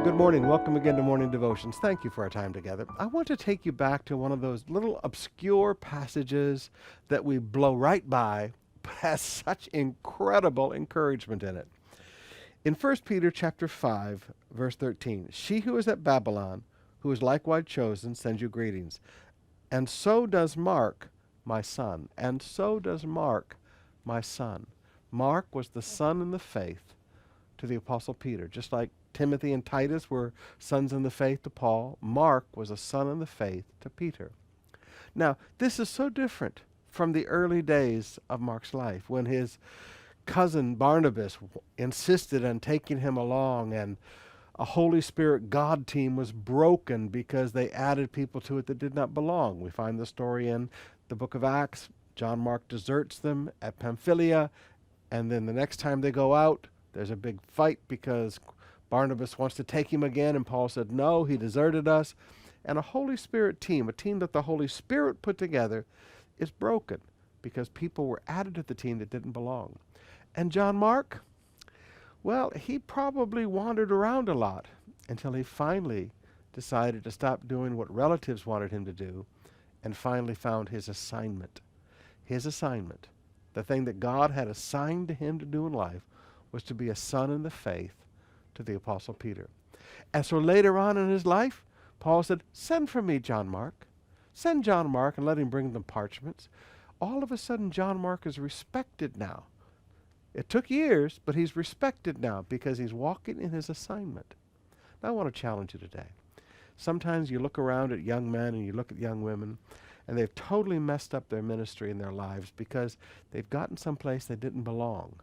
Good morning. Welcome again to Morning Devotions. Thank you for our time together. I want to take you back to one of those little obscure passages that we blow right by, but has such incredible encouragement in it. In 1 Peter chapter 5, verse 13, "She who is at Babylon, who is likewise chosen, sends you greetings. And so does Mark, my son." And so does Mark, my son. Mark was the son in the faith to the Apostle Peter. Just like Timothy and Titus were sons in the faith to Paul, Mark was a son in the faith to Peter. Now, this is so different from the early days of Mark's life when his cousin Barnabas insisted on taking him along, and a Holy Spirit God team was broken because they added people to it that did not belong. We find the story in the book of Acts. John Mark deserts them at Pamphylia, and then the next time they go out, there's a big fight because Barnabas wants to take him again, and Paul said, no, he deserted us. And a Holy Spirit team, a team that the Holy Spirit put together, is broken because people were added to the team that didn't belong. And John Mark, well, he probably wandered around a lot until he finally decided to stop doing what relatives wanted him to do and finally found his assignment. His assignment, the thing that God had assigned to him to do in life, was to be a son in the faith to the Apostle Peter. And so later on in his life, Paul said, send for me John Mark. Send John Mark and let him bring them parchments. All of a sudden, John Mark is respected now. It took years, but he's respected now because he's walking in his assignment. Now I want to challenge you today. Sometimes you look around at young men and you look at young women, and they've totally messed up their ministry and their lives because they've gotten someplace they didn't belong.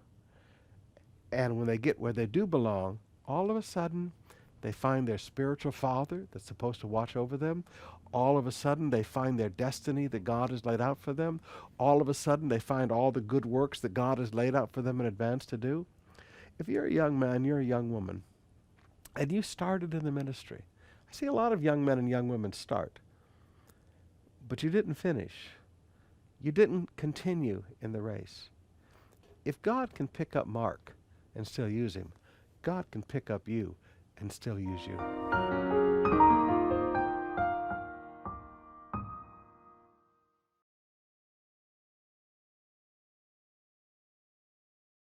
And when they get where they do belong, all of a sudden, they find their spiritual father that's supposed to watch over them. All of a sudden, they find their destiny that God has laid out for them. All of a sudden, they find all the good works that God has laid out for them in advance to do. If you're a young man, you're a young woman, and you started in the ministry. I see a lot of young men and young women start, but you didn't finish. You didn't continue in the race. If God can pick up Mark and still use him, God can pick up you and still use you.